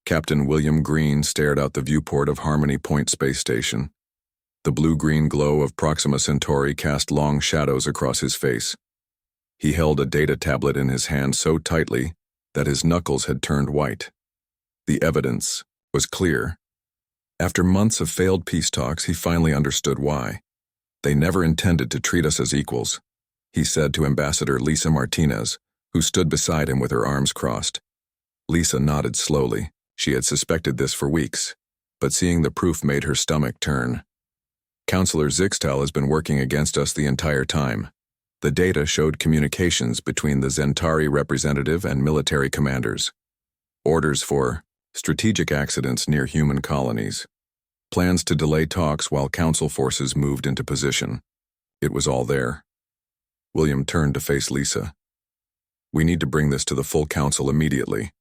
Captain William Green stared out the viewport of Harmony Point Space Station. The blue-green glow of Proxima Centauri cast long shadows across his face. He held a data tablet in his hand so tightly that his knuckles had turned white. The evidence was clear. After months of failed peace talks, he finally understood why. They never intended to treat us as equals, he said to Ambassador Lisa Martinez, who stood beside him with her arms crossed. Lisa nodded slowly. She had suspected this for weeks, but seeing the proof made her stomach turn. Counselor Zixtal has been working against us the entire time. The data showed communications between the Zentari representative and military commanders. Orders for strategic accidents near human colonies. Plans to delay talks while council forces moved into position. It was all there. William turned to face Lisa. We need to bring this to the full council immediately.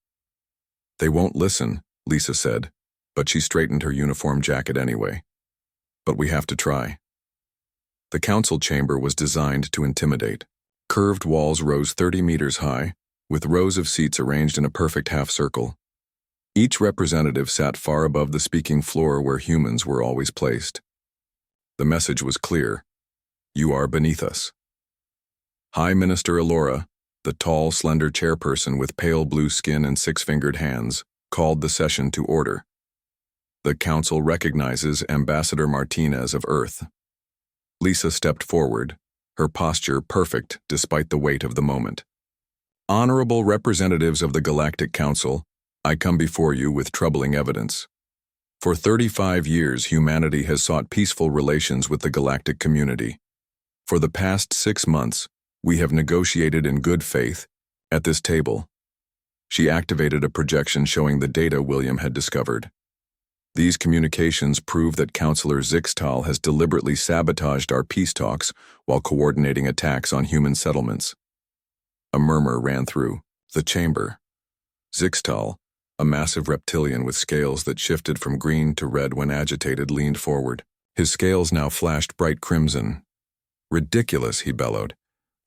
They won't listen, Lisa said, but she straightened her uniform jacket anyway. But we have to try. The council chamber was designed to intimidate. Curved walls rose 30 meters high, with rows of seats arranged in a perfect half circle. Each representative sat far above the speaking floor where humans were always placed. The message was clear. You are beneath us. High Minister Elora, the tall, slender chairperson with pale blue skin and six-fingered hands, called the session to order. The council recognizes Ambassador Martinez of Earth. Lisa stepped forward, her posture perfect despite the weight of the moment. Honorable representatives of the Galactic Council, I come before you with troubling evidence. For 35 years, humanity has sought peaceful relations with the galactic community. For the past 6 months, we have negotiated in good faith at this table. She activated a projection showing the data William had discovered. These communications prove that Counselor Zixtal has deliberately sabotaged our peace talks while coordinating attacks on human settlements. A murmur ran through the chamber. Zixtal, a massive reptilian with scales that shifted from green to red when agitated, leaned forward. His scales now flashed bright crimson. Ridiculous, he bellowed.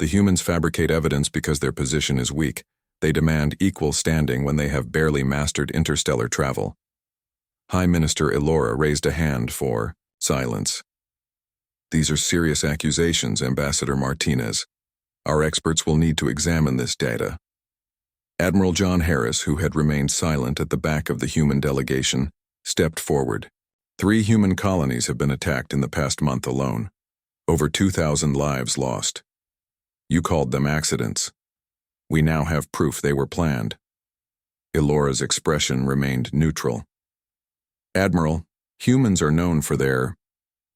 The humans fabricate evidence because their position is weak. They demand equal standing when they have barely mastered interstellar travel. High Minister Elora raised a hand for silence. These are serious accusations, Ambassador Martinez. Our experts will need to examine this data. Admiral John Harris, who had remained silent at the back of the human delegation, stepped forward. 3 human colonies have been attacked in the past month alone. Over 2,000 lives lost. You called them accidents. We now have proof they were planned. Elora's expression remained neutral. Admiral, humans are known for their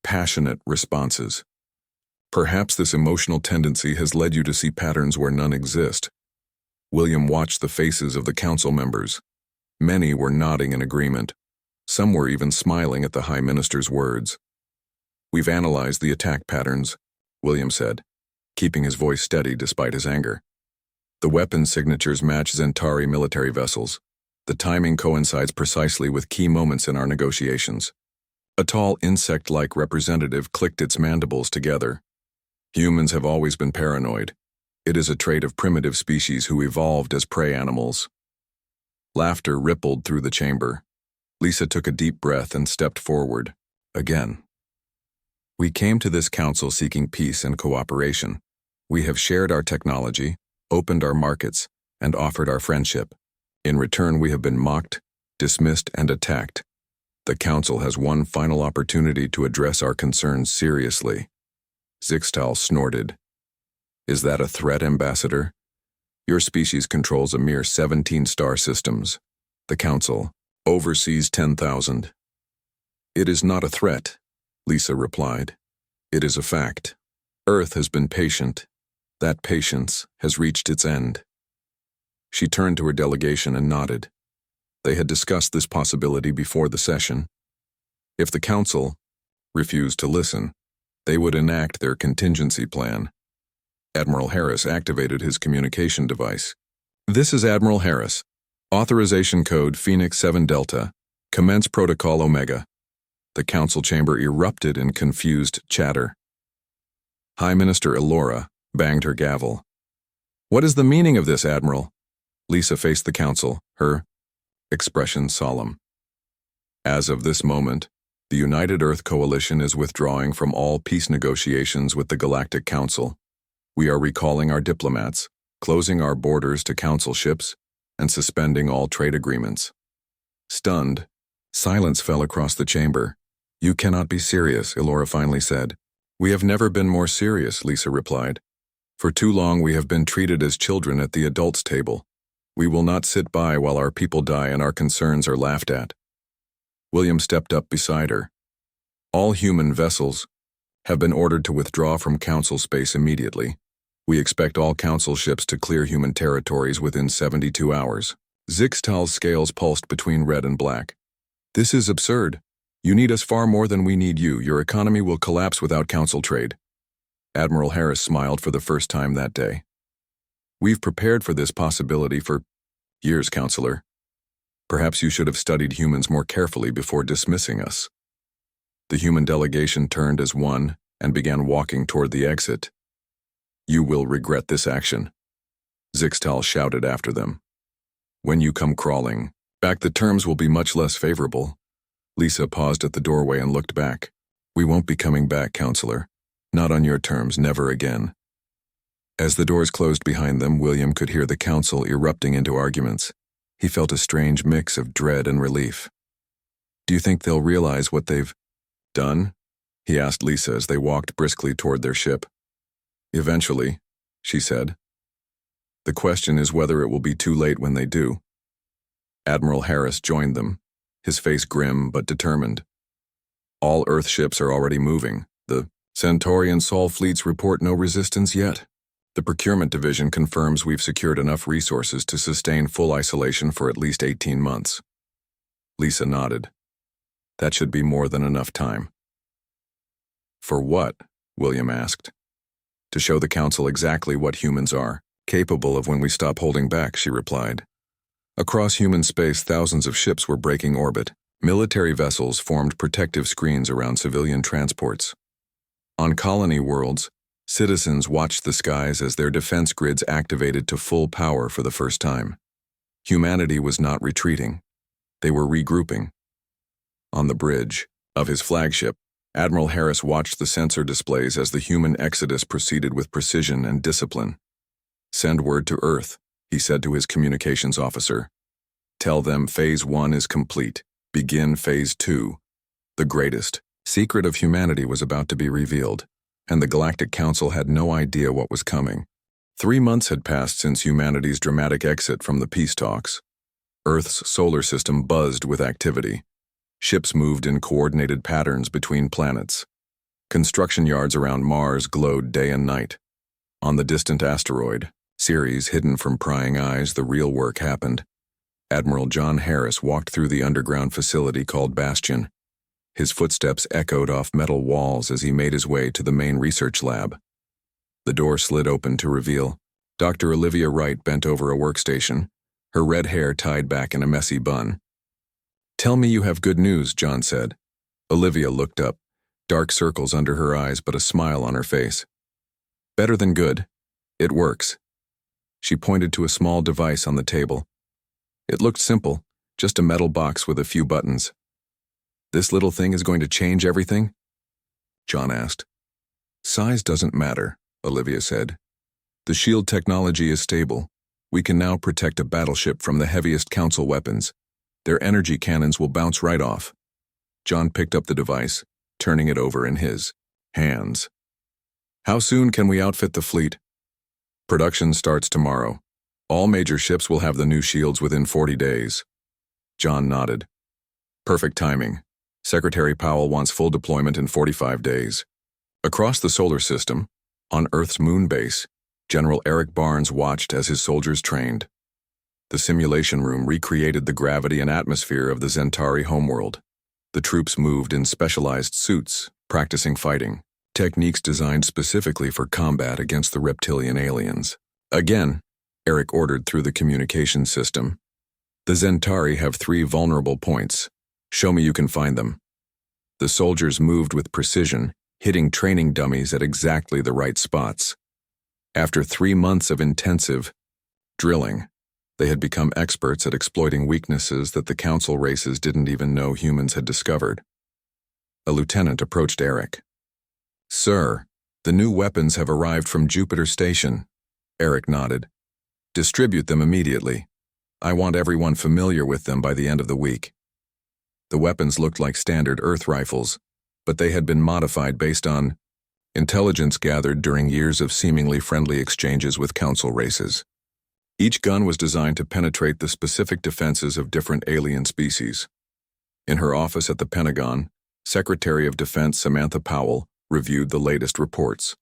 passionate responses. Perhaps this emotional tendency has led you to see patterns where none exist. William watched the faces of the council members. Many were nodding in agreement. Some were even smiling at the High Minister's words. We've analyzed the attack patterns, William said, keeping his voice steady despite his anger. The weapon signatures match Zentari military vessels. The timing coincides precisely with key moments in our negotiations. A tall insect-like representative clicked its mandibles together. Humans have always been paranoid. It is a trait of primitive species who evolved as prey animals. Laughter rippled through the chamber. Lisa took a deep breath and stepped forward. Again. We came to this council seeking peace and cooperation. We have shared our technology, opened our markets, and offered our friendship. In return, we have been mocked, dismissed, and attacked. The council has one final opportunity to address our concerns seriously. Zixtal snorted. Is that a threat, Ambassador? Your species controls a mere 17 star systems. The council oversees 10,000. It is not a threat, Lisa replied. It is a fact. Earth has been patient. That patience has reached its end. She turned to her delegation and nodded. They had discussed this possibility before the session. If the council refused to listen, they would enact their contingency plan. Admiral Harris activated his communication device. This is Admiral Harris. Authorization code Phoenix 7 Delta. Commence Protocol Omega. The council chamber erupted in confused chatter. High Minister Elora banged her gavel. What is the meaning of this, Admiral? Lisa faced the council, her expression solemn. As of this moment, the United Earth Coalition is withdrawing from all peace negotiations with the Galactic Council. We are recalling our diplomats, closing our borders to council ships, and suspending all trade agreements. Stunned, silence fell across the chamber. "You cannot be serious," Elora finally said. "We have never been more serious," Lisa replied. "For too long we have been treated as children at the adults' table. We will not sit by while our people die and our concerns are laughed at." William stepped up beside her. "All human vessels have been ordered to withdraw from council space immediately. We expect all council ships to clear human territories within 72 hours. Zixtal's scales pulsed between red and black. "This is absurd. You need us far more than we need you. Your economy will collapse without council trade." Admiral Harris smiled for the first time that day. "We've prepared for this possibility for years, Counselor. Perhaps you should have studied humans more carefully before dismissing us." The human delegation turned as one and began walking toward the exit. "You will regret this action," Zixtal shouted after them. "When you come crawling back, the terms will be much less favorable." Lisa paused at the doorway and looked back. "We won't be coming back, Counselor. Not on your terms, never again." As the doors closed behind them, William could hear the council erupting into arguments. He felt a strange mix of dread and relief. "Do you think they'll realize what they've done?" he asked Lisa as they walked briskly toward their ship. "Eventually," she said. "The question is whether it will be too late when they do." Admiral Harris joined them, his face grim but determined. "All Earth ships are already moving. The Centauri and Sol fleets report no resistance yet. The procurement division confirms we've secured enough resources to sustain full isolation for at least 18 months. Lisa nodded. "That should be more than enough time." "For what?" William asked. "To show the Council exactly what humans are, capable of when we stop holding back," she replied. Across human space, thousands of ships were breaking orbit. Military vessels formed protective screens around civilian transports. On colony worlds, citizens watched the skies as their defense grids activated to full power for the first time. Humanity was not retreating. They were regrouping. On the bridge of his flagship, Admiral Harris watched the sensor displays as the human exodus proceeded with precision and discipline. "Send word to Earth," he said to his communications officer. "Tell them Phase 1 is complete. Begin Phase 2. The greatest secret of humanity was about to be revealed, and the Galactic Council had no idea what was coming. 3 months had passed since humanity's dramatic exit from the peace talks. Earth's solar system buzzed with activity. Ships moved in coordinated patterns between planets. Construction yards around Mars glowed day and night. On the distant asteroid, Ceres hidden from prying eyes, the real work happened. Admiral John Harris walked through the underground facility called Bastion. His footsteps echoed off metal walls as he made his way to the main research lab. The door slid open to reveal Dr. Olivia Wright bent over a workstation, her red hair tied back in a messy bun. "Tell me you have good news," John said. Olivia looked up, dark circles under her eyes but a smile on her face. "Better than good. It works." She pointed to a small device on the table. It looked simple, just a metal box with a few buttons. "This little thing is going to change everything?" John asked. "Size doesn't matter," Olivia said. "The shield technology is stable. We can now protect a battleship from the heaviest council weapons. Their energy cannons will bounce right off." John picked up the device, turning it over in his hands. "How soon can we outfit the fleet?" "Production starts tomorrow. All major ships will have the new shields within 40 days. John nodded. "Perfect timing. Secretary Powell wants full deployment in 45 days. Across the solar system, on Earth's moon base, General Eric Barnes watched as his soldiers trained. The simulation room recreated the gravity and atmosphere of the Centauri homeworld. The troops moved in specialized suits, practicing fighting, techniques designed specifically for combat against the reptilian aliens. "Again," Eric ordered through the communications system. "The Centauri have 3 vulnerable points. Show me you can find them." The soldiers moved with precision, hitting training dummies at exactly the right spots. After 3 months of intensive drilling, They had become experts at exploiting weaknesses that the council races didn't even know humans had discovered. A lieutenant approached Eric. "Sir, the new weapons have arrived from Jupiter Station." Eric nodded. "Distribute them immediately. I want everyone familiar with them by the end of the week." The weapons looked like standard Earth rifles, but they had been modified based on intelligence gathered during years of seemingly friendly exchanges with council races. Each gun was designed to penetrate the specific defenses of different alien species. In her office at the Pentagon, Secretary of Defense Samantha Powell reviewed the latest reports.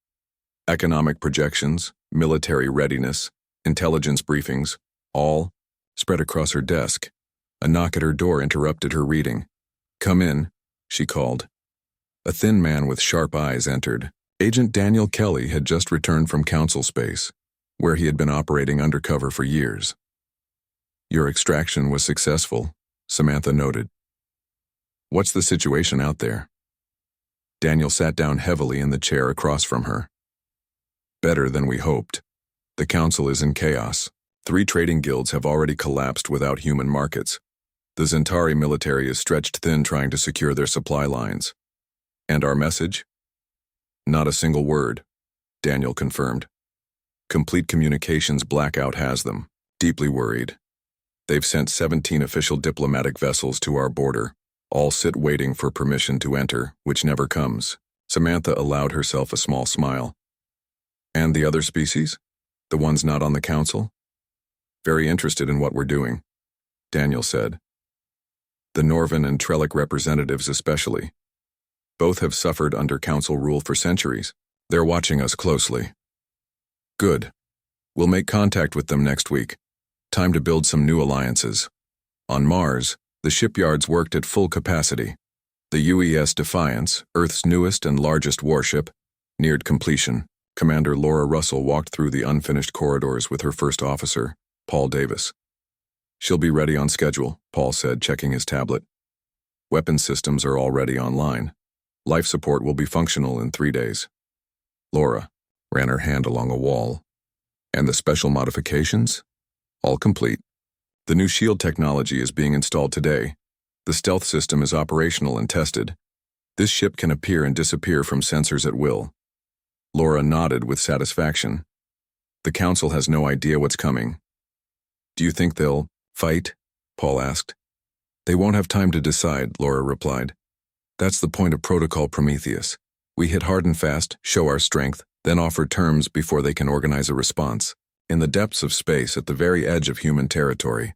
Economic projections, military readiness, intelligence briefings, all spread across her desk. A knock at her door interrupted her reading. "Come in," she called. A thin man with sharp eyes entered. Agent Daniel Kelly had just returned from council space, where he had been operating undercover for years. "Your extraction was successful," Samantha noted. "What's the situation out there?" Daniel sat down heavily in the chair across from her. "Better than we hoped. The council is in chaos. 3 trading guilds have already collapsed without human markets. The Zentari military is stretched thin trying to secure their supply lines. And our message?" "Not a single word," Daniel confirmed. "Complete communications blackout has them, deeply worried. They've sent 17 official diplomatic vessels to our border. All sit waiting for permission to enter, which never comes." Samantha allowed herself a small smile. "And the other species? The ones not on the council?" "Very interested in what we're doing," Daniel said. "The Norvan and Trellick representatives especially. Both have suffered under council rule for centuries. They're watching us closely." "Good. We'll make contact with them next week. Time to build some new alliances." On Mars, the shipyards worked at full capacity. The UES Defiance, Earth's newest and largest warship, neared completion. Commander Laura Russell walked through the unfinished corridors with her first officer, Paul Davis. "She'll be ready on schedule," Paul said, checking his tablet. "Weapons systems are already online. Life support will be functional in 3 days." Laura ran her hand along a wall. "And the special modifications? All complete. The new shield technology is being installed today. The stealth system is operational and tested. This ship can appear and disappear from sensors at will." Laura nodded with satisfaction. "The council has no idea what's coming." "Do you think they'll fight?" Paul asked. "They won't have time to decide," Laura replied. "That's the point of Protocol Prometheus. We hit hard and fast, show our strength, then offer terms before they can organize a response." In the depths of space at the very edge of human territory,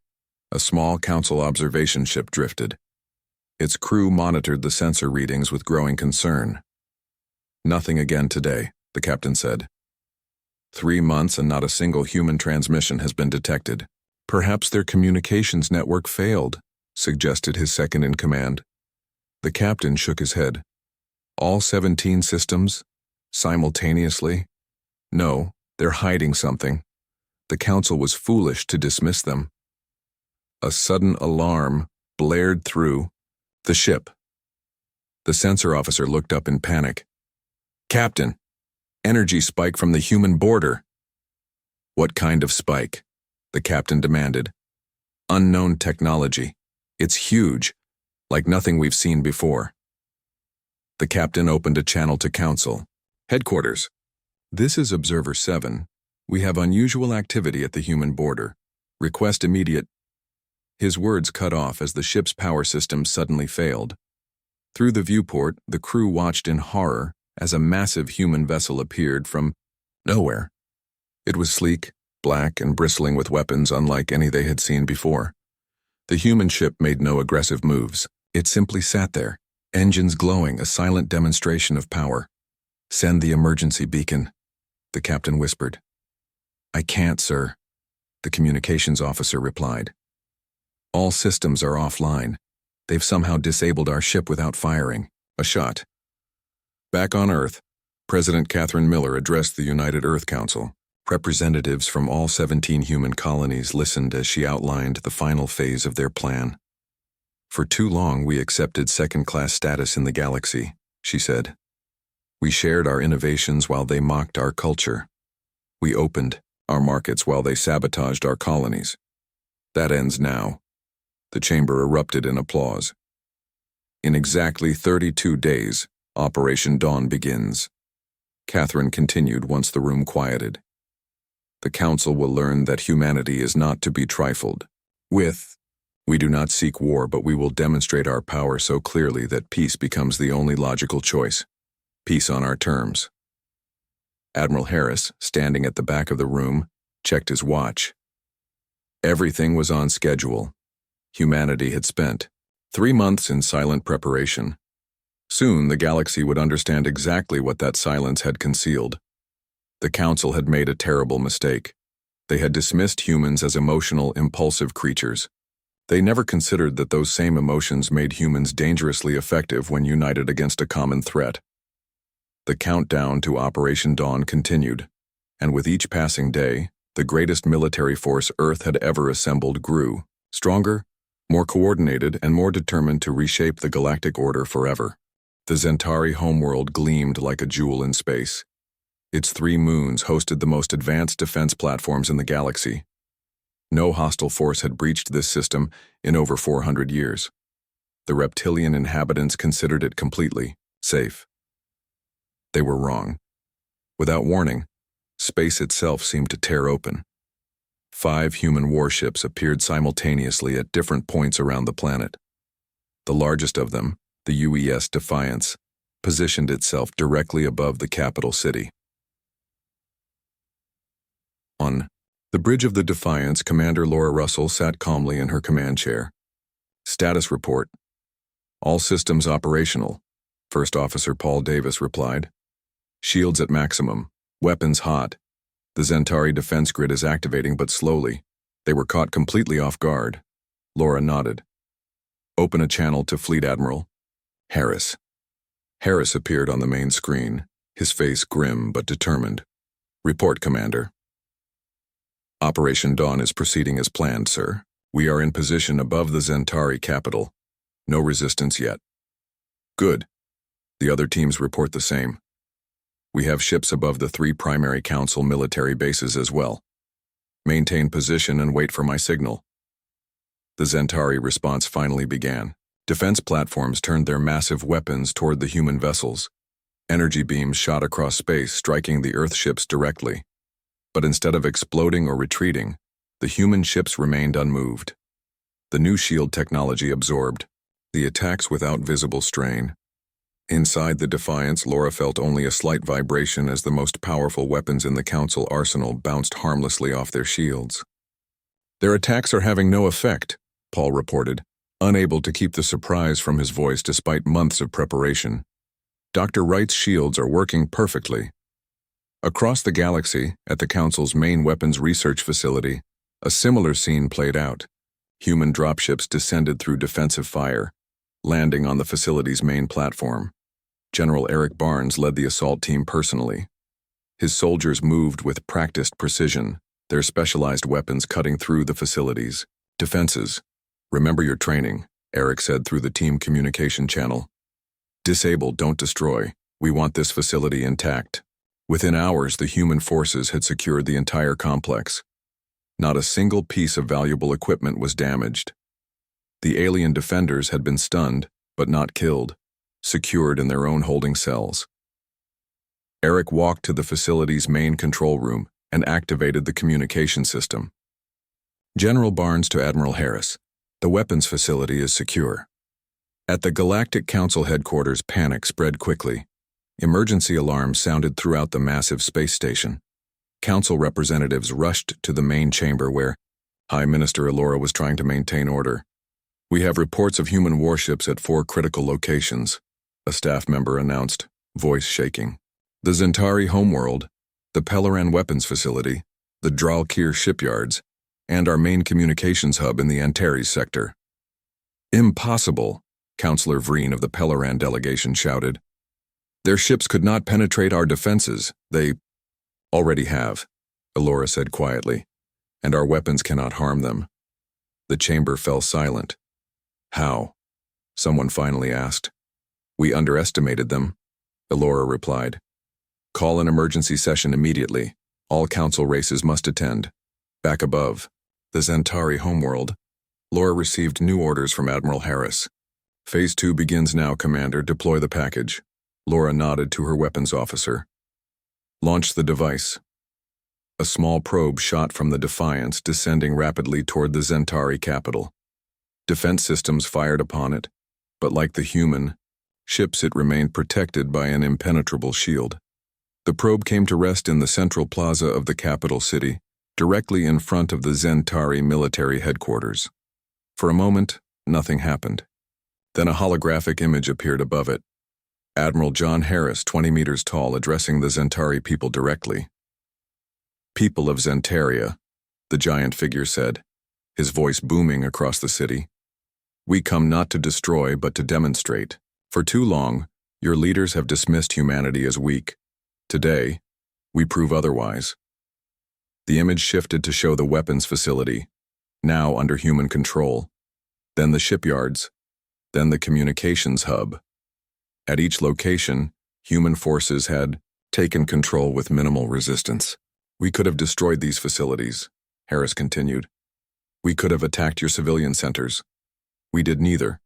a small council observation ship drifted. Its crew monitored the sensor readings with growing concern. "Nothing again today," the captain said. 3 months and not a single human transmission has been detected. "Perhaps their communications network failed," suggested his second-in-command. The captain shook his head. "All 17 systems? Simultaneously? No, they're hiding something. The council was foolish to dismiss them." A sudden alarm blared through the ship. The sensor officer looked up in panic. "Captain, energy spike from the human border." "What kind of spike?" the captain demanded. "Unknown technology. It's huge, like nothing we've seen before." The captain opened a channel to council. "Headquarters. This is Observer 7. We have unusual activity at the human border. Request immediate—" His words cut off as the ship's power system suddenly failed. Through the viewport, the crew watched in horror as a massive human vessel appeared from nowhere. It was sleek, black, and bristling with weapons unlike any they had seen before. The human ship made no aggressive moves. It simply sat there, engines glowing, a silent demonstration of power. "Send the emergency beacon," the captain whispered. "I can't, sir," the communications officer replied. "All systems are offline. They've somehow disabled our ship without firing." A shot. Back on Earth, President Catherine Miller addressed the United Earth Council. Representatives from all 17 human colonies listened as she outlined the final phase of their plan. "For too long we accepted second-class status in the galaxy," she said. "We shared our innovations while they mocked our culture. We opened our markets while they sabotaged our colonies. That ends now. The chamber erupted in applause. In exactly 32 days, Operation Dawn begins. Catherine continued once the room quieted. The Council will learn that humanity is not to be trifled with. We do not seek war, but we will demonstrate our power so clearly that peace becomes the only logical choice. Peace on our terms. Admiral Harris, standing at the back of the room, checked his watch. Everything was on schedule. Humanity had spent 3 months in silent preparation. Soon the galaxy would understand exactly what that silence had concealed. The Council had made a terrible mistake. They had dismissed humans as emotional, impulsive creatures. They never considered that those same emotions made humans dangerously effective when united against a common threat. The countdown to Operation Dawn continued, and with each passing day, the greatest military force Earth had ever assembled grew, stronger, more coordinated, and more determined to reshape the galactic order forever. The Zentari homeworld gleamed like a jewel in space. Its 3 moons hosted the most advanced defense platforms in the galaxy. No hostile force had breached this system in over 400 years. The reptilian inhabitants considered it completely safe. They were wrong. Without warning, space itself seemed to tear open. 5 human warships appeared simultaneously at different points around the planet. The largest of them, the UES Defiance, positioned itself directly above the capital city. On the bridge of the Defiance, Commander Laura Russell sat calmly in her command chair. Status report. All systems operational, First Officer Paul Davis replied. Shields at maximum, weapons hot. The Zentari defense grid is activating but slowly. They were caught completely off guard. Laura nodded. Open a channel to Fleet Admiral Harris. Harris appeared on the main screen, his face grim but determined. Report, Commander. Operation Dawn is proceeding as planned, sir. We are in position above the Zentari capital. No resistance yet. Good. The other teams report the same. We have ships above the 3 primary Council military bases as well. Maintain position and wait for my signal. The Zentari response finally began. Defense platforms turned their massive weapons toward the human vessels. Energy beams shot across space, striking the Earth ships directly. But instead of exploding or retreating, the human ships remained unmoved. The new shield technology absorbed the attacks without visible strain. Inside the Defiance, Laura felt only a slight vibration as the most powerful weapons in the Council arsenal bounced harmlessly off their shields. Their attacks are having no effect, Paul reported, unable to keep the surprise from his voice despite months of preparation. Dr. Wright's shields are working perfectly. Across the galaxy, at the Council's main weapons research facility, a similar scene played out. Human dropships descended through defensive fire, landing on the facility's main platform. General Eric Barnes led the assault team personally. His soldiers moved with practiced precision, their specialized weapons cutting through the facility's defenses. Remember your training, Eric said through the team communication channel. Disable, don't destroy. We want this facility intact. Within hours, the human forces had secured the entire complex. Not a single piece of valuable equipment was damaged. The alien defenders had been stunned, but not killed, secured in their own holding cells. Eric walked to the facility's main control room and activated the communication system. General Barnes to Admiral Harris, the weapons facility is secure. At the Galactic Council headquarters, panic spread quickly. Emergency alarms sounded throughout the massive space station. Council representatives rushed to the main chamber where High Minister Elora was trying to maintain order. We have reports of human warships at 4 critical locations, a staff member announced, voice shaking. The Zentari homeworld, the Pelleran weapons facility, the Dralkir shipyards, and our main communications hub in the Antares sector. Impossible, Councillor Vreen of the Pelleran delegation shouted. Their ships could not penetrate our defenses. They already have, Elora said quietly, and our weapons cannot harm them. The chamber fell silent. How? Someone finally asked. We underestimated them, Elora replied. Call an emergency session immediately. All council races must attend. Back above, The Zentari homeworld. Laura received new orders from Admiral Harris. Phase 2 begins now, Commander. Deploy the package. Laura nodded to her weapons officer. Launch the device. A small probe shot from the Defiance, descending rapidly toward the Zentari capital. Defense systems fired upon it, but like the human ships, it remained protected by an impenetrable shield. The probe came to rest in the central plaza of the capital city, directly in front of the Zentari military headquarters. For a moment, nothing happened. Then a holographic image appeared above it. Admiral John Harris, 20 meters tall, addressing the Zentari people directly. "People of Zentaria," the giant figure said, his voice booming across the city. "We come not to destroy, but to demonstrate. For too long, your leaders have dismissed humanity as weak. Today, we prove otherwise." The image shifted to show the weapons facility, now under human control, then the shipyards, then the communications hub. At each location, human forces had taken control with minimal resistance. "We could have destroyed these facilities," Harris continued. "We could have attacked your civilian centers. We did neither.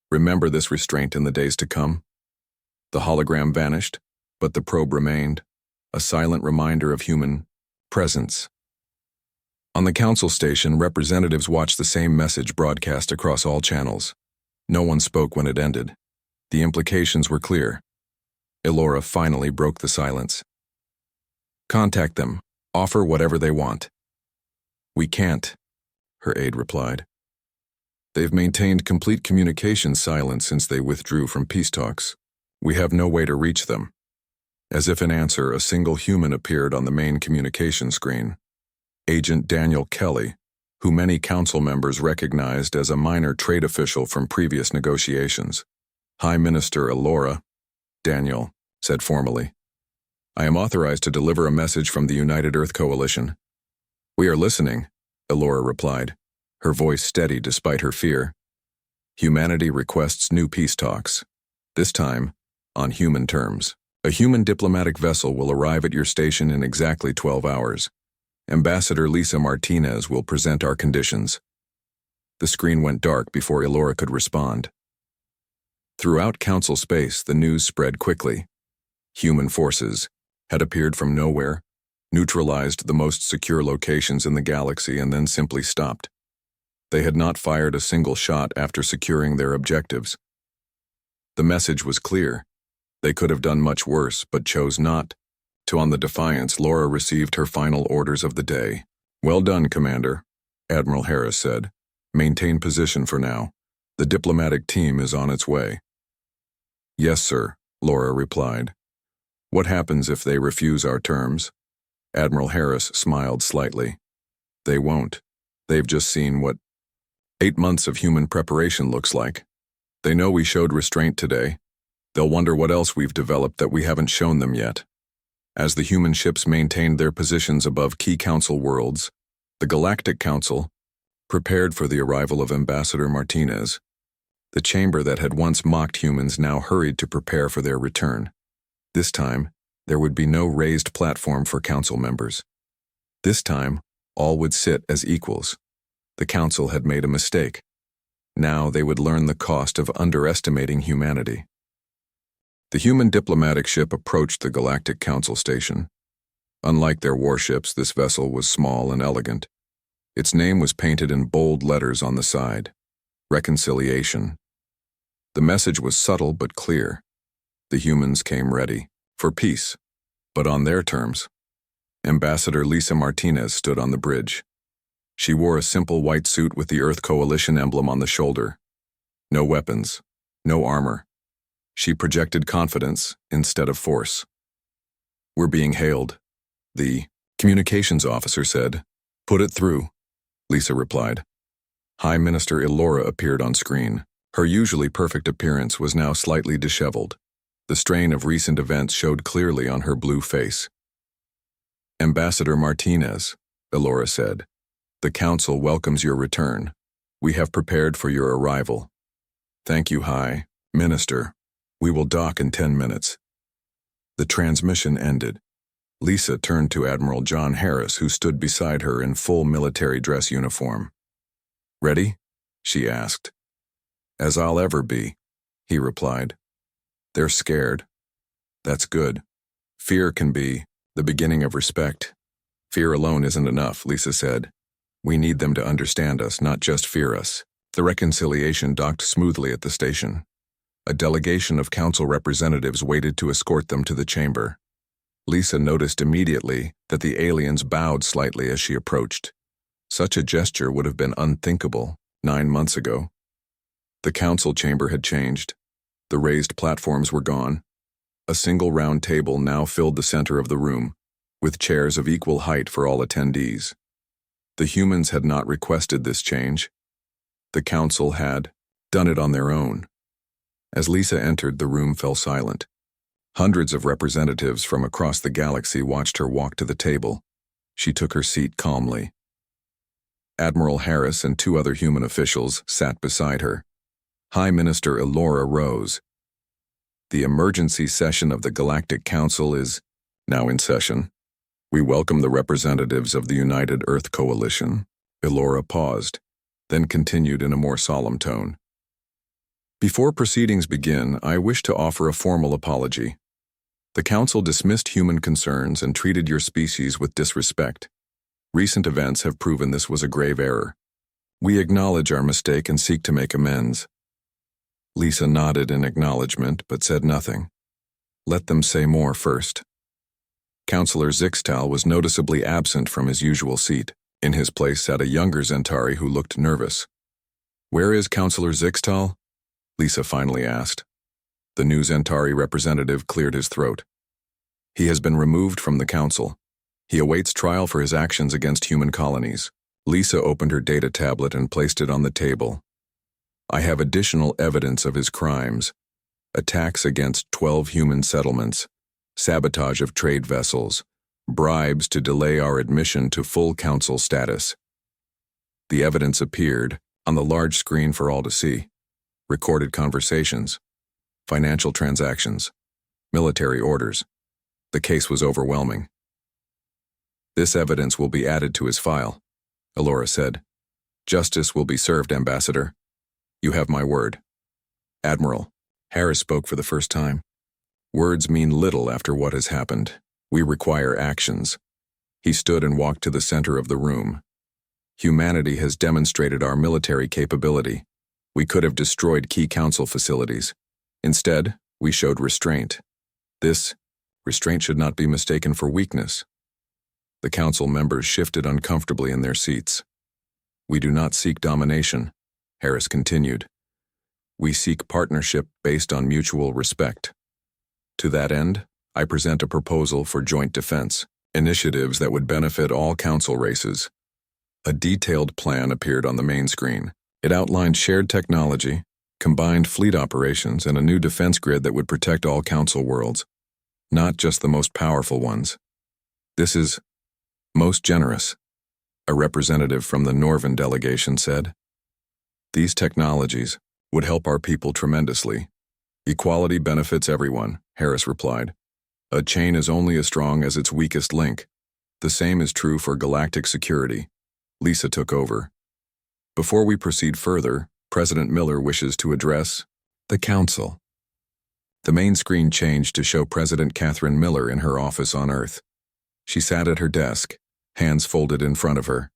Remember this restraint in the days to come." The hologram vanished, but the probe remained, a silent reminder of human presence. On the council station, representatives watched the same message broadcast across all channels. No one spoke when it ended. The implications were clear. Elora finally broke the silence. "Contact them. Offer whatever they want." "We can't," her aide replied. "They've maintained complete communication silence since they withdrew from peace talks. We have no way to reach them." As if in answer, a single human appeared on the main communication screen. Agent Daniel Kelly, who many council members recognized as a minor trade official from previous negotiations. "High Minister Elora," Daniel said formally. "I am authorized to deliver a message from the United Earth Coalition." "We are listening," Elora replied, her voice steady despite her fear. "Humanity requests new peace talks. This time, on human terms. A human diplomatic vessel will arrive at your station in exactly 12 hours. Ambassador Lisa Martinez will present our conditions." The screen went dark before Elora could respond. Throughout council space, the news spread quickly. Human forces had appeared from nowhere, neutralized the most secure locations in the galaxy, and then simply stopped. They had not fired a single shot after securing their objectives. The message was clear. They could have done much worse, but chose not to. On the Defiance, Laura received her final orders of the day. "Well done, Commander," Admiral Harris said. "Maintain position for now. The diplomatic team is on its way." "Yes, sir," Laura replied. "What happens if they refuse our terms?" Admiral Harris smiled slightly. "They won't. They've just seen what 8 months of human preparation looks like. They know we showed restraint today. They'll wonder what else we've developed that we haven't shown them yet." As the human ships maintained their positions above key council worlds, the Galactic Council prepared for the arrival of Ambassador Martinez. The chamber that had once mocked humans now hurried to prepare for their return. This time, there would be no raised platform for council members. This time, all would sit as equals. The council had made a mistake. Now they would learn the cost of underestimating humanity. The human diplomatic ship approached the Galactic Council station. Unlike their warships, this vessel was small and elegant. Its name was painted in bold letters on the side: Reconciliation. The message was subtle but clear. The humans came ready for peace, but on their terms. Ambassador Lisa Martinez stood on the bridge. She wore a simple white suit with the Earth Coalition emblem on the shoulder. No weapons, no armor. She projected confidence instead of force. "We're being hailed," the communications officer said. "Put it through," Lisa replied. High Minister Elora appeared on screen. Her usually perfect appearance was now slightly disheveled. The strain of recent events showed clearly on her blue face. "Ambassador Martinez," Elora said, "the Council welcomes your return. We have prepared for your arrival." "Thank you, High Minister. We will dock in 10 minutes." The transmission ended. Lisa turned to Admiral John Harris, who stood beside her in full military dress uniform. "Ready?" she asked. "As I'll ever be," he replied. "They're scared. That's good. Fear can be the beginning of respect." "Fear alone isn't enough," Lisa said. "We need them to understand us, not just fear us." The reconciliation docked smoothly at the station. A delegation of council representatives waited to escort them to the chamber. Lisa noticed immediately that the aliens bowed slightly as she approached. Such a gesture would have been unthinkable 9 months ago. The council chamber had changed. The raised platforms were gone. A single round table now filled the center of the room, with chairs of equal height for all attendees. The humans had not requested this change. The council had done it on their own. As Lisa entered, the room fell silent. Hundreds of representatives from across the galaxy watched her walk to the table. She took her seat calmly. Admiral Harris and 2 other human officials sat beside her. High Minister Elora rose. "The emergency session of the Galactic Council is now in session. We welcome the representatives of the United Earth Coalition." Elora paused, then continued in a more solemn tone. "Before proceedings begin, I wish to offer a formal apology. The Council dismissed human concerns and treated your species with disrespect. Recent events have proven this was a grave error. We acknowledge our mistake and seek to make amends." Lisa nodded in acknowledgement but said nothing. Let them say more first. Councillor Zixtal was noticeably absent from his usual seat. In his place sat a younger Zentari who looked nervous. "Where is Councillor Zixtal?" Lisa finally asked. The new Zentari representative cleared his throat. "He has been removed from the council. He awaits trial for his actions against human colonies." Lisa opened her data tablet and placed it on the table. "I have additional evidence of his crimes: attacks against 12 human settlements, sabotage of trade vessels, bribes to delay our admission to full council status." The evidence appeared on the large screen for all to see. Recorded conversations, financial transactions, military orders. The case was overwhelming. "This evidence will be added to his file," Elora said. "Justice will be served, Ambassador. You have my word." "Admiral," Harris spoke for the first time. "Words mean little after what has happened. We require actions." He stood and walked to the center of the room. "Humanity has demonstrated our military capability. We could have destroyed key council facilities. Instead, we showed restraint. This restraint should not be mistaken for weakness." The council members shifted uncomfortably in their seats. "We do not seek domination," Harris continued. "We seek partnership based on mutual respect. To that end, I present a proposal for joint defense, initiatives that would benefit all council races." A detailed plan appeared on the main screen. It outlined shared technology, combined fleet operations, and a new defense grid that would protect all council worlds, not just the most powerful ones. "This is most generous," a representative from the Norvan delegation said. "These technologies would help our people tremendously. Equality benefits everyone," Harris replied. "A chain is only as strong as its weakest link. The same is true for galactic security." Lisa took over. "Before we proceed further, President Miller wishes to address the Council." The main screen changed to show President Catherine Miller in her office on Earth. She sat at her desk, hands folded in front of her.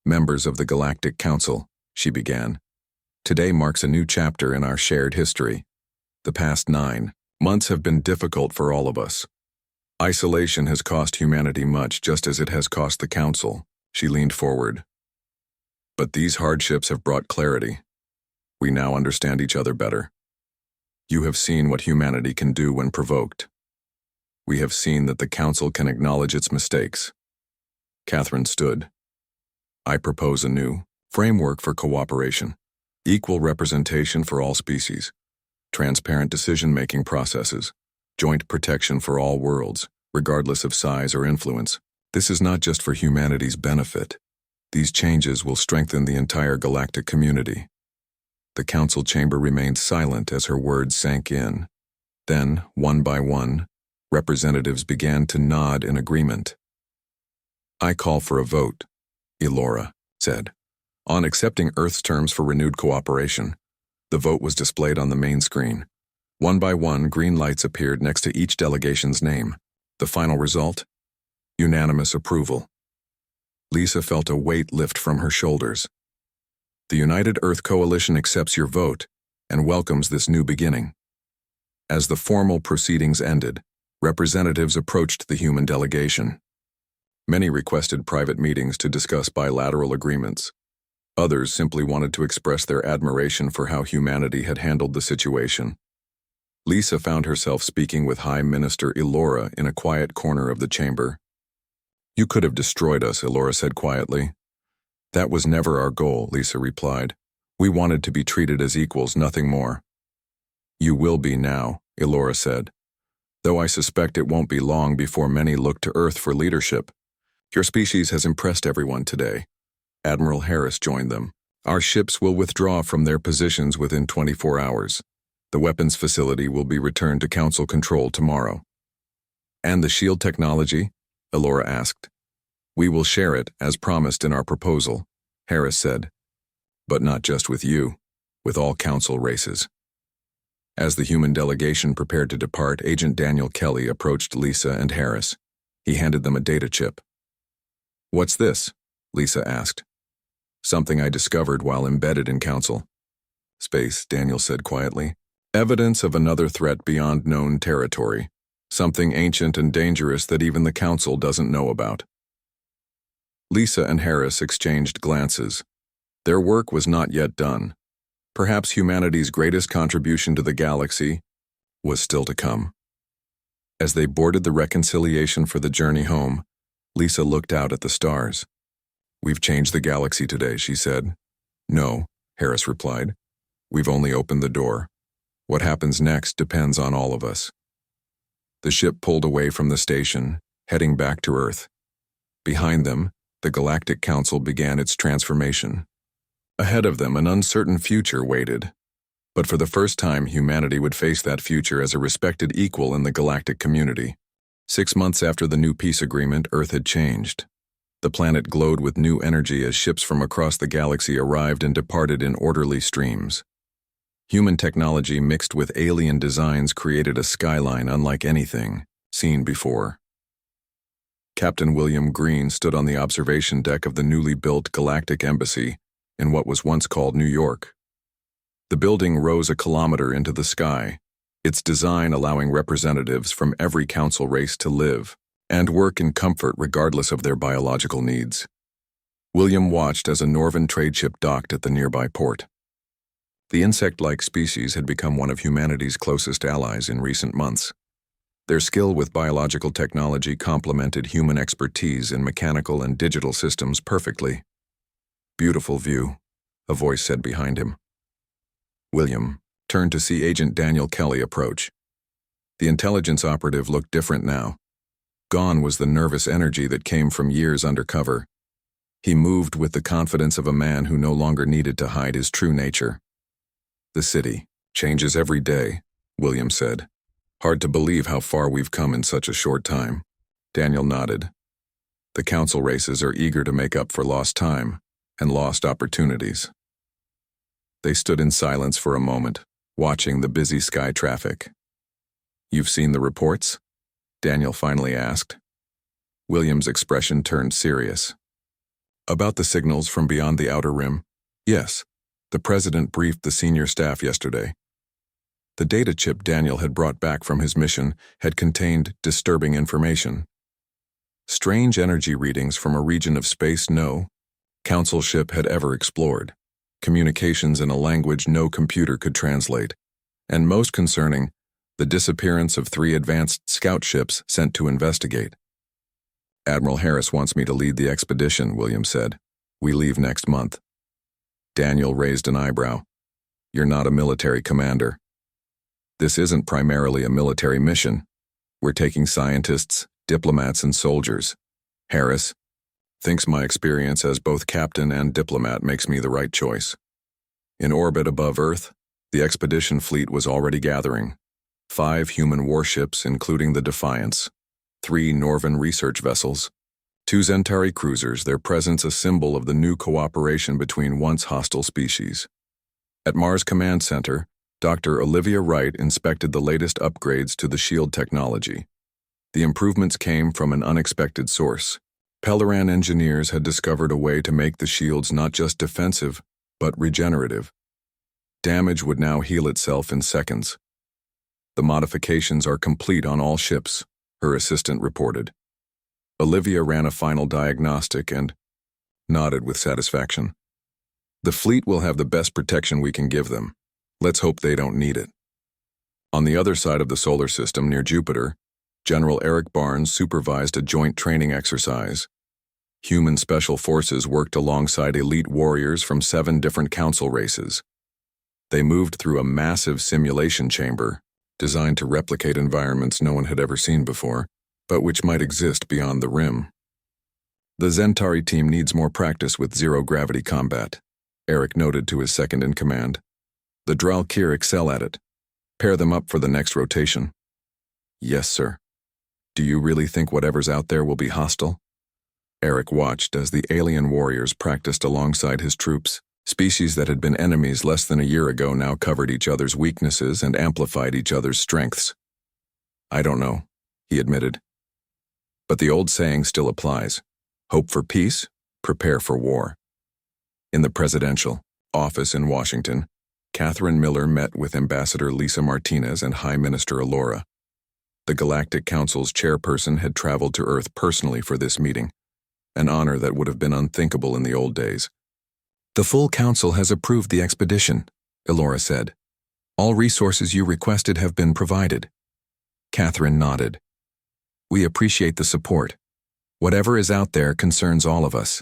"Members of the Galactic Council," she began. "Today marks a new chapter in our shared history. The past 9 months have been difficult for all of us. Isolation has cost humanity much, just as it has cost the Council." She leaned forward. "But these hardships have brought clarity. We now understand each other better. You have seen what humanity can do when provoked. We have seen that the Council can acknowledge its mistakes." Catherine stood. "I propose a new framework for cooperation, equal representation for all species, transparent decision-making processes, joint protection for all worlds, regardless of size or influence. This is not just for humanity's benefit. These changes will strengthen the entire galactic community." The council chamber remained silent as her words sank in. Then, one by one, Representatives began to nod in agreement. "I call for a vote," Elora said, "on accepting Earth's terms for renewed cooperation." The vote was displayed on the main screen. One by one, green lights appeared next to each delegation's name. The final result? Unanimous approval. Lisa felt a weight lift from her shoulders. The United Earth Coalition accepts your vote and welcomes this new beginning. As the formal proceedings ended, representatives approached the human delegation. Many requested private meetings to discuss bilateral agreements. Others simply wanted to express their admiration for how humanity had handled the situation. Lisa found herself speaking with High Minister Elora in a quiet corner of the chamber. "You could have destroyed us," Elora said quietly. "That was never our goal," Lisa replied. "We wanted to be treated as equals, nothing more." "You will be now," Elora said. "Though I suspect it won't be long before many look to Earth for leadership. Your species has impressed everyone today." Admiral Harris joined them. "Our ships will withdraw from their positions within 24 hours. The weapons facility will be returned to Council control tomorrow." "And the shield technology?" Elora asked. "We will share it, as promised in our proposal," Harris said. "But not just with you, with all Council races." As the human delegation prepared to depart, Agent Daniel Kelly approached Lisa and Harris. He handed them a data chip. "What's this?" Lisa asked. "Something I discovered while embedded in Council." "Space," Daniel said quietly. "Evidence of another threat beyond known territory. Something ancient and dangerous that even the Council doesn't know about." Lisa and Harris exchanged glances. Their work was not yet done. Perhaps humanity's greatest contribution to the galaxy was still to come. As they boarded the reconciliation for the journey home, Lisa looked out at the stars. "We've changed the galaxy today," she said. "No," Harris replied. "We've only opened the door. What happens next depends on all of us." The ship pulled away from the station, heading back to Earth. Behind them, the Galactic Council began its transformation. Ahead of them, an uncertain future waited. But for the first time, humanity would face that future as a respected equal in the galactic community. 6 months after the new peace agreement, Earth had changed. The planet glowed with new energy as ships from across the galaxy arrived and departed in orderly streams. Human technology mixed with alien designs created a skyline unlike anything seen before. Captain William Green stood on the observation deck of the newly built Galactic Embassy in what was once called New York. The building rose a kilometer into the sky, its design allowing representatives from every council race to live and work in comfort regardless of their biological needs. William watched as a Norvan trade ship docked at the nearby port. The insect-like species had become one of humanity's closest allies in recent months. Their skill with biological technology complemented human expertise in mechanical and digital systems perfectly. "Beautiful view," a voice said behind him. William turned to see Agent Daniel Kelly approach. The intelligence operative looked different now. Gone was the nervous energy that came from years undercover. He moved with the confidence of a man who no longer needed to hide his true nature. "The city changes every day," William said. "Hard to believe how far we've come in such a short time." Daniel nodded. "The council races are eager to make up for lost time and lost opportunities." They stood in silence for a moment, watching the busy sky traffic. "You've seen the reports?" Daniel finally asked. William's expression turned serious. "About the signals from beyond the outer rim? Yes. The president briefed the senior staff yesterday." The data chip Daniel had brought back from his mission had contained disturbing information. Strange energy readings from a region of space no council ship had ever explored, communications in a language no computer could translate, and most concerning, the disappearance of 3 advanced scout ships sent to investigate. "Admiral Harris wants me to lead the expedition," William said. "We leave next month." Daniel raised an eyebrow. "You're not a military commander." "This isn't primarily a military mission. We're taking scientists, diplomats, and soldiers. Harris thinks my experience as both captain and diplomat makes me the right choice." In orbit above Earth, the expedition fleet was already gathering. 5 human warships, including the Defiance, 3 Norvan research vessels, 2 Zentari cruisers, their presence a symbol of the new cooperation between once hostile species. At Mars Command Center, Dr. Olivia Wright inspected the latest upgrades to the shield technology. The improvements came from an unexpected source. Pelleran engineers had discovered a way to make the shields not just defensive, but regenerative. Damage would now heal itself in seconds. The modifications are complete on all ships, her assistant reported. Olivia ran a final diagnostic and nodded with satisfaction. The fleet will have the best protection we can give them. Let's hope they don't need it. On the other side of the solar system, near Jupiter, General Eric Barnes supervised a joint training exercise. Human special forces worked alongside elite warriors from 7 different council races. They moved through a massive simulation chamber, designed to replicate environments no one had ever seen before, but which might exist beyond the rim. The Zentari team needs more practice with zero-gravity combat, Eric noted to his second-in-command. The Dralkir excel at it. Pair them up for the next rotation. Yes, sir. Do you really think whatever's out there will be hostile? Eric watched as the alien warriors practiced alongside his troops. Species that had been enemies less than a year ago now covered each other's weaknesses and amplified each other's strengths. I don't know, he admitted. But the old saying still applies. Hope for peace, prepare for war. In the presidential office in Washington, Catherine Miller met with Ambassador Lisa Martinez and High Minister Alora. The Galactic Council's chairperson had traveled to Earth personally for this meeting, an honor that would have been unthinkable in the old days. The full council has approved the expedition, Alora said. All resources you requested have been provided. Catherine nodded. We appreciate the support. Whatever is out there concerns all of us.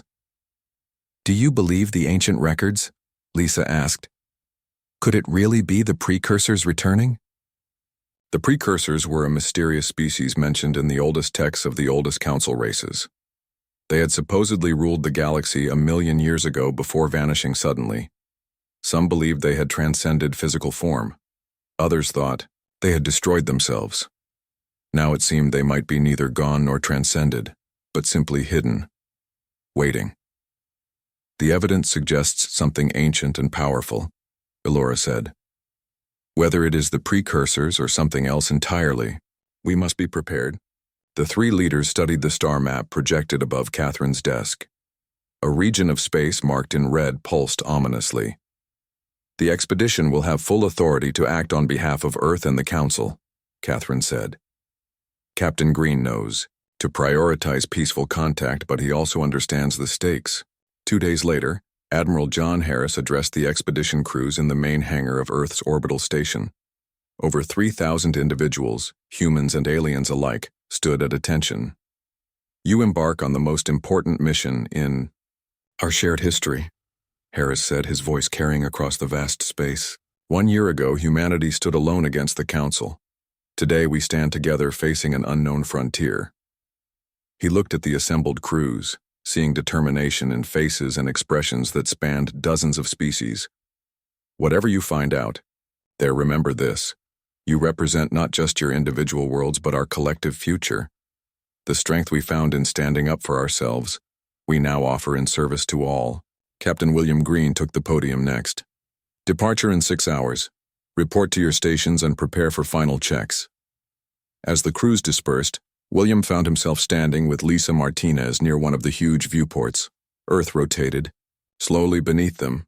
Do you believe the ancient records? Lisa asked. Could it really be the precursors returning? The precursors were a mysterious species mentioned in the oldest texts of the oldest council races. They had supposedly ruled the galaxy 1,000,000 years ago before vanishing suddenly. Some believed they had transcended physical form. Others thought they had destroyed themselves. Now it seemed they might be neither gone nor transcended, but simply hidden, waiting. The evidence suggests something ancient and powerful, Alora said. Whether it is the precursors or something else entirely, we must be prepared. The 3 leaders studied the star map projected above Catherine's desk. A region of space marked in red pulsed ominously. The expedition will have full authority to act on behalf of Earth and the Council, Catherine said. Captain Green knows to prioritize peaceful contact, but he also understands the stakes. 2 days later, Admiral John Harris addressed the expedition crews in the main hangar of Earth's orbital station. Over 3,000 individuals, humans and aliens alike, stood at attention. You embark on the most important mission in our shared history, Harris said, his voice carrying across the vast space. 1 year ago, humanity stood alone against the Council. Today, we stand together facing an unknown frontier. He looked at the assembled crews, seeing determination in faces and expressions that spanned dozens of species. Whatever you find out, there, remember this. You represent not just your individual worlds, but our collective future. The strength we found in standing up for ourselves, we now offer in service to all. Captain William Green took the podium next. Departure in 6 hours. Report to your stations and prepare for final checks. As the crews dispersed, William found himself standing with Lisa Martinez near one of the huge viewports. Earth rotated, slowly beneath them,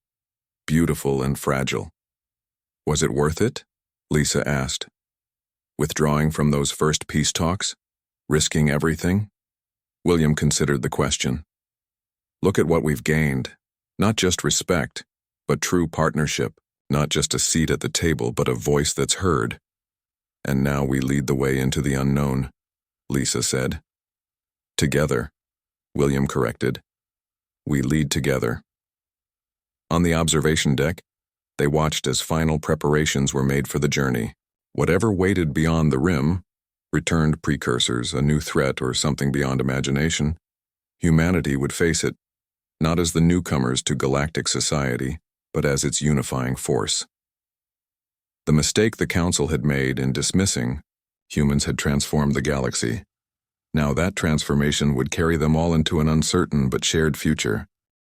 beautiful and fragile. Was it worth it? Lisa asked. Withdrawing from those first peace talks? Risking everything? William considered the question. Look at what we've gained. Not just respect, but true partnership. Not just a seat at the table, but a voice that's heard. And now we lead the way into the unknown, Lisa said. Together, William corrected. We lead together. On the observation deck, they watched as final preparations were made for the journey. Whatever waited beyond the rim, returned precursors, a new threat, or something beyond imagination, humanity would face it, not as the newcomers to galactic society, but as its unifying force. The mistake the Council had made in dismissing humans had transformed the galaxy. Now that transformation would carry them all into an uncertain but shared future.